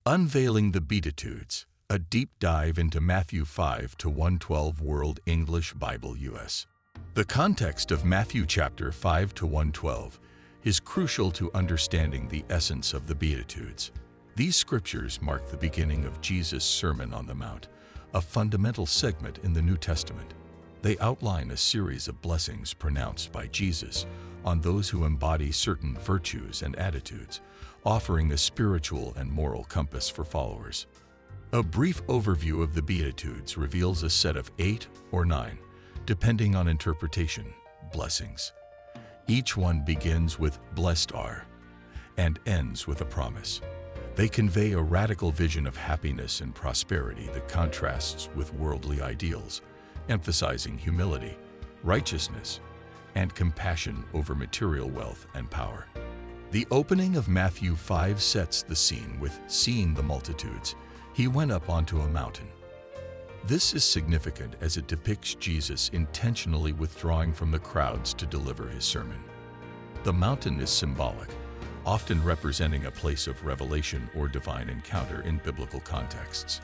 Unveiling the Beatitudes, a deep dive into Matthew 5 to 112 World English Bible US. The context of Matthew chapter 5 to 112 is crucial to understanding the essence of the Beatitudes. These scriptures mark the beginning of Jesus' Sermon on the Mount, a fundamental segment in the New Testament. They outline a series of blessings pronounced by Jesus on those who embody certain virtues and attitudes, offering a spiritual and moral compass for followers. A brief overview of the Beatitudes reveals a set of 8 or 9, depending on interpretation, blessings. Each one begins with "Blessed are" and ends with a promise. They convey a radical vision of happiness and prosperity that contrasts with worldly ideals, emphasizing humility, righteousness, and compassion over material wealth and power. The opening of Matthew 5 sets the scene with "Seeing the multitudes, he went up onto a mountain." This is significant as it depicts Jesus intentionally withdrawing from the crowds to deliver his sermon. The mountain is symbolic, often representing a place of revelation or divine encounter in biblical contexts.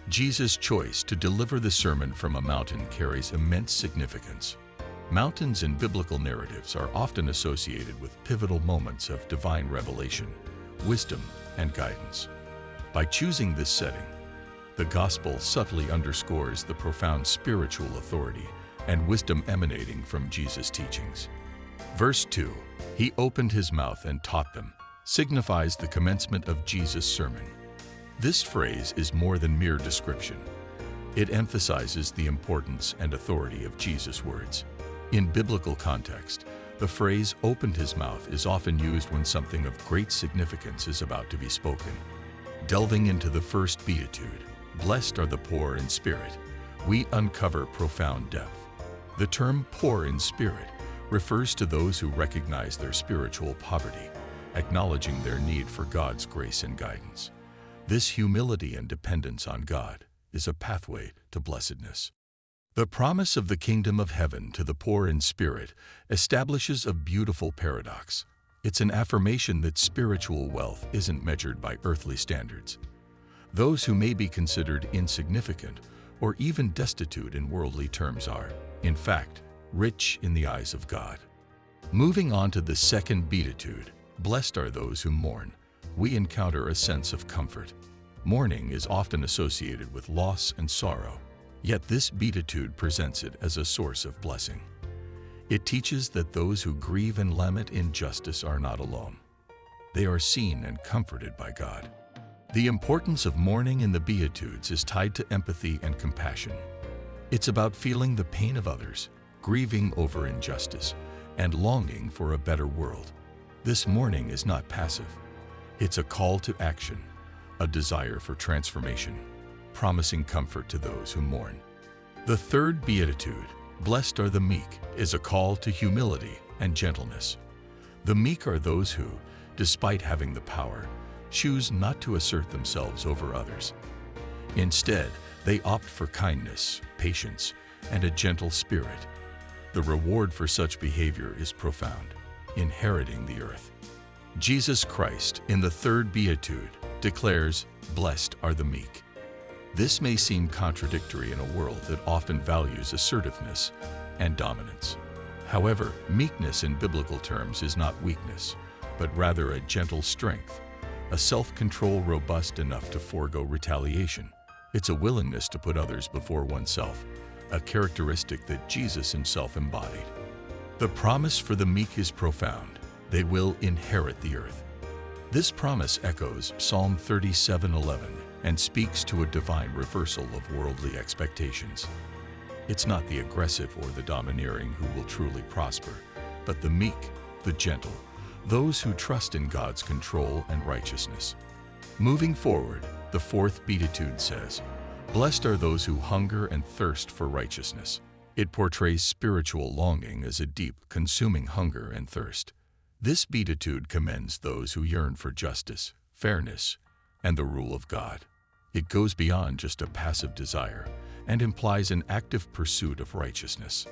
Jesus' choice to deliver the sermon from a mountain carries immense significance. Mountains in biblical narratives are often associated with pivotal moments of divine revelation, wisdom, and guidance. By choosing this setting, the gospel subtly underscores the profound spiritual authority and wisdom emanating from Jesus' teachings. Verse 2, "He opened his mouth and taught them," signifies the commencement of Jesus' sermon. This phrase is more than mere description. It emphasizes the importance and authority of Jesus' words. In biblical context, the phrase "opened his mouth" is often used when something of great significance is about to be spoken. Delving into the first beatitude, "Blessed are the poor in spirit," we uncover profound depth. The term "poor in spirit" refers to those who recognize their spiritual poverty, acknowledging their need for God's grace and guidance. This humility and dependence on God is a pathway to blessedness. The promise of the kingdom of heaven to the poor in spirit establishes a beautiful paradox. It's an affirmation that spiritual wealth isn't measured by earthly standards. Those who may be considered insignificant or even destitute in worldly terms are, in fact, rich in the eyes of God. Moving on to the second beatitude, "Blessed are those who mourn," we encounter a sense of comfort. Mourning is often associated with loss and sorrow, yet this beatitude presents it as a source of blessing. It teaches that those who grieve and lament injustice are not alone. They are seen and comforted by God. The importance of mourning in the Beatitudes is tied to empathy and compassion. It's about feeling the pain of others, grieving over injustice, and longing for a better world. This mourning is not passive. It's a call to action, a desire for transformation, promising comfort to those who mourn. The third beatitude, "Blessed are the meek," is a call to humility and gentleness. The meek are those who, despite having the power, choose not to assert themselves over others. Instead, they opt for kindness, patience, and a gentle spirit. The reward for such behavior is profound, inheriting the earth. Jesus Christ, in the third beatitude, declares, "Blessed are the meek." This may seem contradictory in a world that often values assertiveness and dominance. However, meekness in biblical terms is not weakness, but rather a gentle strength, a self-control robust enough to forego retaliation. It's a willingness to put others before oneself, a characteristic that Jesus himself embodied. The promise for the meek is profound. They will inherit the earth. This promise echoes Psalm 37:11 and speaks to a divine reversal of worldly expectations. It's not the aggressive or the domineering who will truly prosper, but the meek, the gentle, those who trust in God's control and righteousness. Moving forward, the fourth beatitude says, "Blessed are those who hunger and thirst for righteousness." It portrays spiritual longing as a deep, consuming hunger and thirst. This beatitude commends those who yearn for justice, fairness, and the rule of God. It goes beyond just a passive desire and implies an active pursuit of righteousness.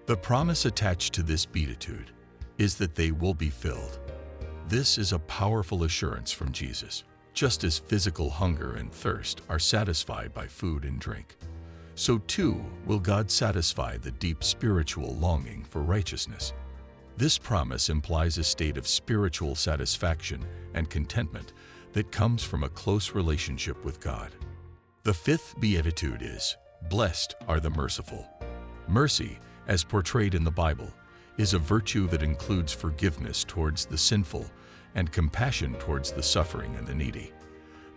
The promise attached to this beatitude is that they will be filled. This is a powerful assurance from Jesus, Just as physical hunger and thirst are satisfied by food and drink, so too will God satisfy the deep spiritual longing for righteousness. This promise implies a state of spiritual satisfaction and contentment that comes from a close relationship with God. The fifth beatitude is, "Blessed are the merciful." Mercy, as portrayed in the Bible, is a virtue that includes forgiveness towards the sinful and compassion towards the suffering and the needy.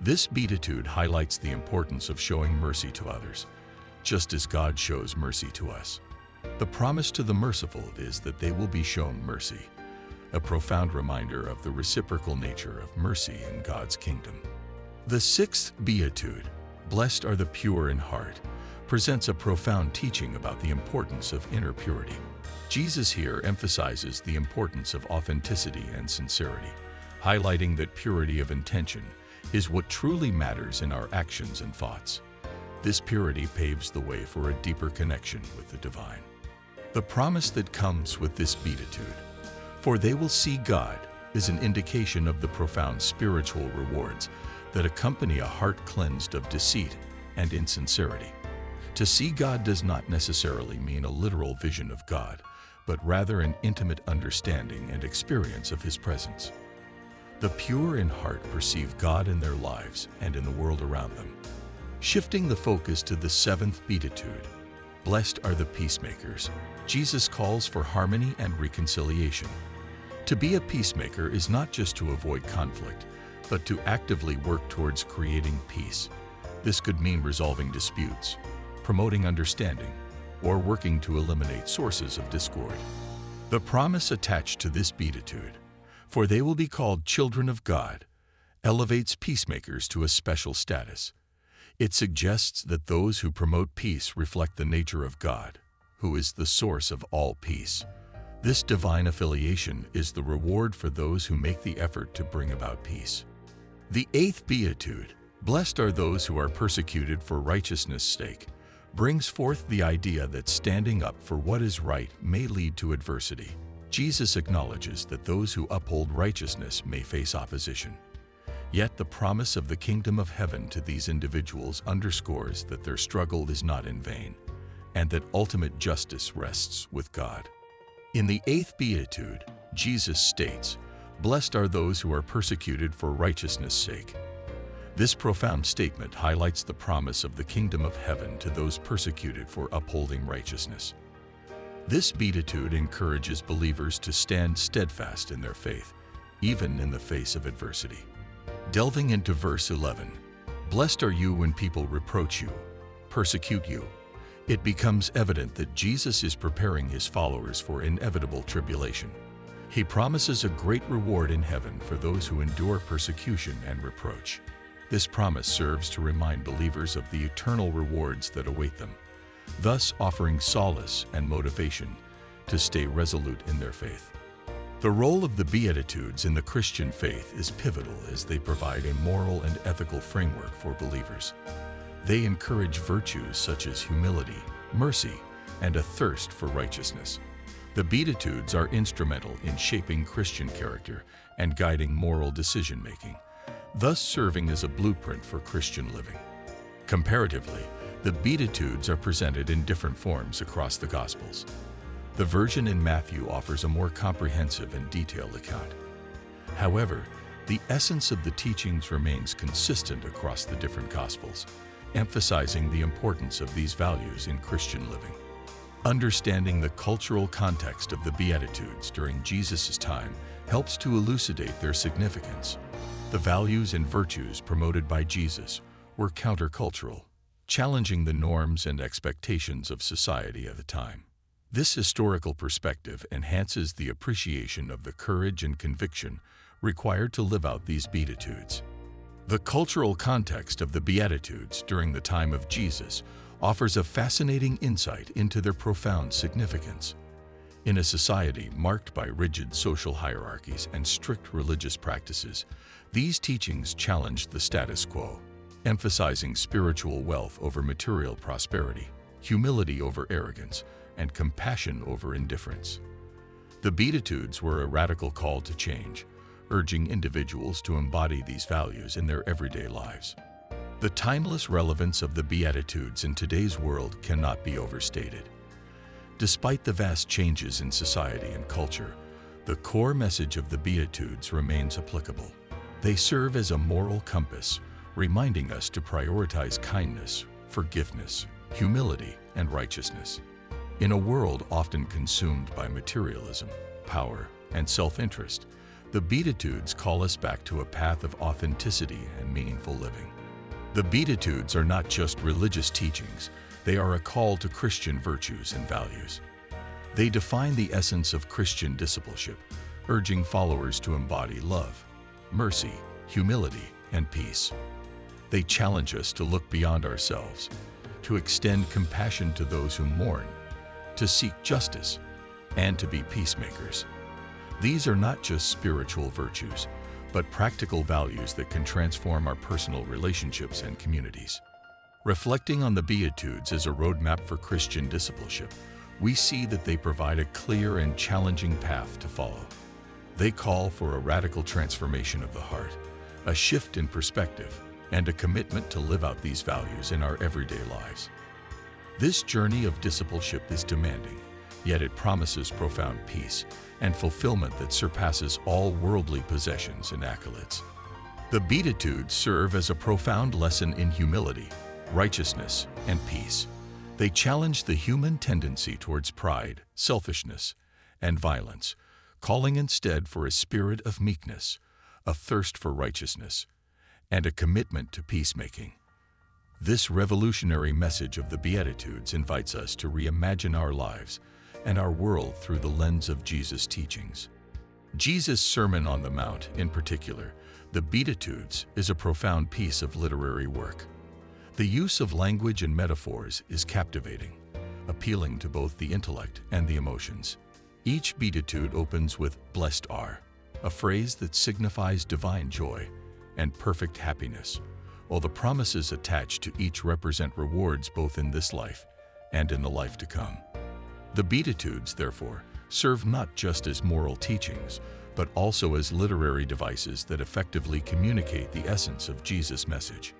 This beatitude highlights the importance of showing mercy to others, just as God shows mercy to us. The promise to the merciful is that they will be shown mercy, a profound reminder of the reciprocal nature of mercy in God's kingdom. The sixth beatitude, "Blessed are the pure in heart," presents a profound teaching about the importance of inner purity. Jesus here emphasizes the importance of authenticity and sincerity, highlighting that purity of intention is what truly matters in our actions and thoughts. This purity paves the way for a deeper connection with the divine. The promise that comes with this beatitude, "For they will see God," is an indication of the profound spiritual rewards that accompany a heart cleansed of deceit and insincerity. To see God does not necessarily mean a literal vision of God, but rather an intimate understanding and experience of His presence. The pure in heart perceive God in their lives and in the world around them. Shifting the focus to the seventh beatitude, "Blessed are the peacemakers," Jesus calls for harmony and reconciliation. To be a peacemaker is not just to avoid conflict, but to actively work towards creating peace. This could mean resolving disputes, promoting understanding, or working to eliminate sources of discord. The promise attached to this beatitude, "For they will be called children of God," elevates peacemakers to a special status. It suggests that those who promote peace reflect the nature of God, who is the source of all peace. This divine affiliation is the reward for those who make the effort to bring about peace. The eighth beatitude, "Blessed are those who are persecuted for righteousness' sake," brings forth the idea that standing up for what is right may lead to adversity. Jesus acknowledges that those who uphold righteousness may face opposition. Yet the promise of the kingdom of heaven to these individuals underscores that their struggle is not in vain, and that ultimate justice rests with God. In the eighth beatitude, Jesus states, "Blessed are those who are persecuted for righteousness' sake." This profound statement highlights the promise of the kingdom of heaven to those persecuted for upholding righteousness. This beatitude encourages believers to stand steadfast in their faith, even in the face of adversity. Delving into verse 11, "Blessed are you when people reproach you, persecute you," it becomes evident that Jesus is preparing His followers for inevitable tribulation. He promises a great reward in heaven for those who endure persecution and reproach. This promise serves to remind believers of the eternal rewards that await them, thus offering solace and motivation to stay resolute in their faith. The role of the Beatitudes in the Christian faith is pivotal as they provide a moral and ethical framework for believers. They encourage virtues such as humility, mercy, and a thirst for righteousness. The Beatitudes are instrumental in shaping Christian character and guiding moral decision-making, thus serving as a blueprint for Christian living. Comparatively, the Beatitudes are presented in different forms across the Gospels. The version in Matthew offers a more comprehensive and detailed account. However, the essence of the teachings remains consistent across the different Gospels, emphasizing the importance of these values in Christian living. Understanding the cultural context of the Beatitudes during Jesus' time helps to elucidate their significance. The values and virtues promoted by Jesus were countercultural, challenging the norms and expectations of society at the time. This historical perspective enhances the appreciation of the courage and conviction required to live out these Beatitudes. The cultural context of the Beatitudes during the time of Jesus offers a fascinating insight into their profound significance. In a society marked by rigid social hierarchies and strict religious practices, these teachings challenged the status quo, emphasizing spiritual wealth over material prosperity, humility over arrogance, and compassion over indifference. The Beatitudes were a radical call to change, urging individuals to embody these values in their everyday lives. The timeless relevance of the Beatitudes in today's world cannot be overstated. Despite the vast changes in society and culture, the core message of the Beatitudes remains applicable. They serve as a moral compass, reminding us to prioritize kindness, forgiveness, humility, and righteousness. In a world often consumed by materialism, power, and self-interest, the Beatitudes call us back to a path of authenticity and meaningful living. The Beatitudes are not just religious teachings, they are a call to Christian virtues and values. They define the essence of Christian discipleship, urging followers to embody love, mercy, humility, and peace. They challenge us to look beyond ourselves, to extend compassion to those who mourn, to seek justice, and to be peacemakers. These are not just spiritual virtues, but practical values that can transform our personal relationships and communities. Reflecting on the Beatitudes as a roadmap for Christian discipleship, we see that they provide a clear and challenging path to follow. They call for a radical transformation of the heart, a shift in perspective, and a commitment to live out these values in our everyday lives. This journey of discipleship is demanding, yet it promises profound peace and fulfillment that surpasses all worldly possessions and accolades. The Beatitudes serve as a profound lesson in humility, righteousness, and peace. They challenge the human tendency towards pride, selfishness, and violence, calling instead for a spirit of meekness, a thirst for righteousness, and a commitment to peacemaking. This revolutionary message of the Beatitudes invites us to reimagine our lives and our world through the lens of Jesus' teachings. Jesus' Sermon on the Mount, in particular, the Beatitudes, is a profound piece of literary work. The use of language and metaphors is captivating, appealing to both the intellect and the emotions. Each Beatitude opens with "Blessed are," a phrase that signifies divine joy and perfect happiness, while the promises attached to each represent rewards both in this life and in the life to come. The Beatitudes, therefore, serve not just as moral teachings, but also as literary devices that effectively communicate the essence of Jesus' message.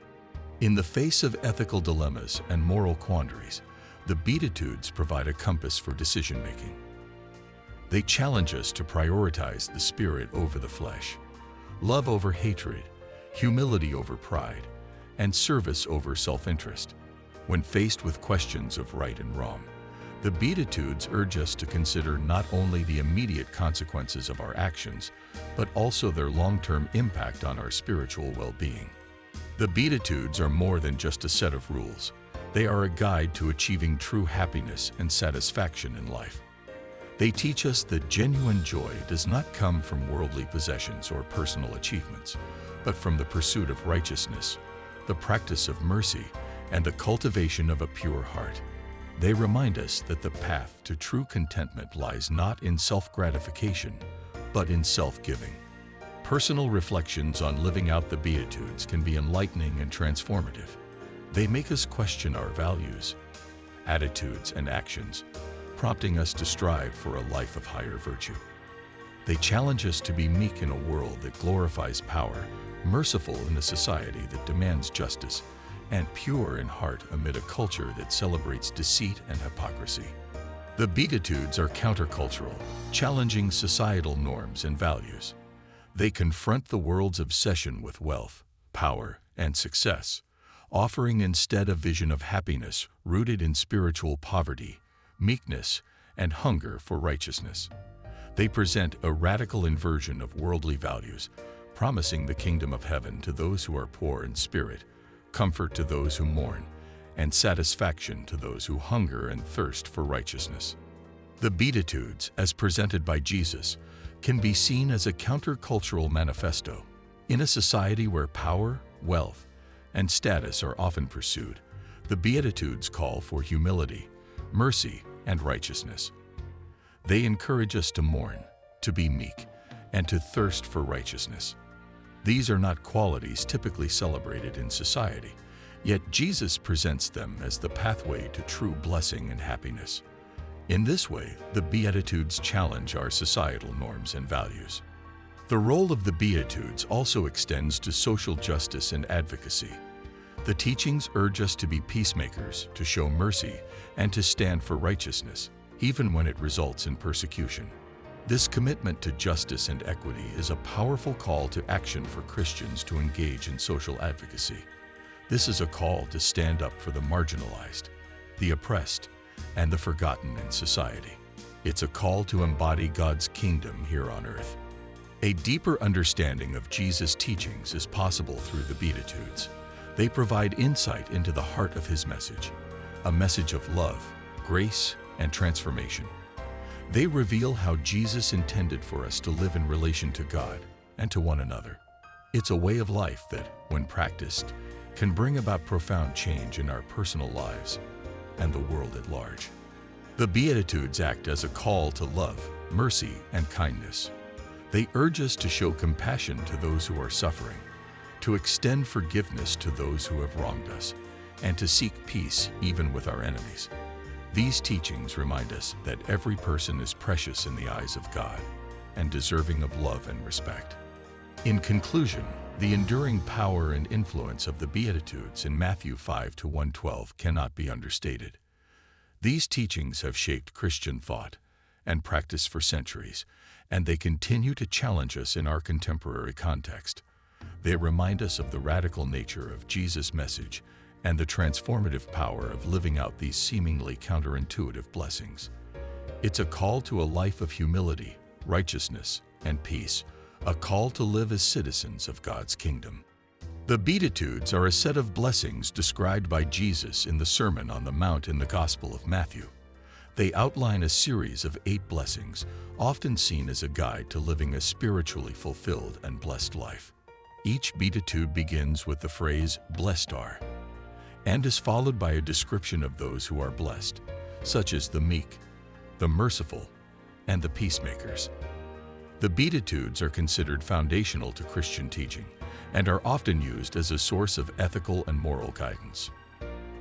In the face of ethical dilemmas and moral quandaries, the Beatitudes provide a compass for decision-making. They challenge us to prioritize the spirit over the flesh, love over hatred, humility over pride, and service over self-interest. When faced with questions of right and wrong, the Beatitudes urge us to consider not only the immediate consequences of our actions, but also their long-term impact on our spiritual well-being. The Beatitudes are more than just a set of rules. They are a guide to achieving true happiness and satisfaction in life. They teach us that genuine joy does not come from worldly possessions or personal achievements, but from the pursuit of righteousness, the practice of mercy, and the cultivation of a pure heart. They remind us that the path to true contentment lies not in self-gratification, but in self-giving. Personal reflections on living out the Beatitudes can be enlightening and transformative. They make us question our values, attitudes, and actions, prompting us to strive for a life of higher virtue. They challenge us to be meek in a world that glorifies power, merciful in a society that demands justice, and pure in heart amid a culture that celebrates deceit and hypocrisy. The Beatitudes are countercultural, challenging societal norms and values. They confront the world's obsession with wealth, power, and success, offering instead a vision of happiness rooted in spiritual poverty, meekness, and hunger for righteousness. They present a radical inversion of worldly values, promising the kingdom of heaven to those who are poor in spirit, comfort to those who mourn, and satisfaction to those who hunger and thirst for righteousness. The Beatitudes, as presented by Jesus, can be seen as a countercultural manifesto. In a society where power, wealth, and status are often pursued, the Beatitudes call for humility, mercy, and righteousness. They encourage us to mourn, to be meek, and to thirst for righteousness. These are not qualities typically celebrated in society, yet Jesus presents them as the pathway to true blessing and happiness. In this way, the Beatitudes challenge our societal norms and values. The role of the Beatitudes also extends to social justice and advocacy. The teachings urge us to be peacemakers, to show mercy, and to stand for righteousness, even when it results in persecution. This commitment to justice and equity is a powerful call to action for Christians to engage in social advocacy. This is a call to stand up for the marginalized, the oppressed, and the forgotten in society. It's a call to embody God's kingdom here on earth. A deeper understanding of Jesus' teachings is possible through the Beatitudes. They provide insight into the heart of his message, a message of love, grace, and transformation. They reveal how Jesus intended for us to live in relation to God and to one another. It's a way of life that, when practiced, can bring about profound change in our personal lives and the world at large. The Beatitudes act as a call to love, mercy, and kindness. They urge us to show compassion to those who are suffering, to extend forgiveness to those who have wronged us, and to seek peace even with our enemies. These teachings remind us that every person is precious in the eyes of God and deserving of love and respect. In conclusion, the enduring power and influence of the Beatitudes in Matthew 5:1-12 cannot be understated. These teachings have shaped Christian thought and practice for centuries, and they continue to challenge us in our contemporary context. They remind us of the radical nature of Jesus' message and the transformative power of living out these seemingly counterintuitive blessings. It's a call to a life of humility, righteousness, and peace, a call to live as citizens of God's kingdom. The Beatitudes are a set of blessings described by Jesus in the Sermon on the Mount in the Gospel of Matthew. They outline a series of 8 blessings, often seen as a guide to living a spiritually fulfilled and blessed life. Each Beatitude begins with the phrase, "Blessed are," and is followed by a description of those who are blessed, such as the meek, the merciful, and the peacemakers. The Beatitudes are considered foundational to Christian teaching and are often used as a source of ethical and moral guidance.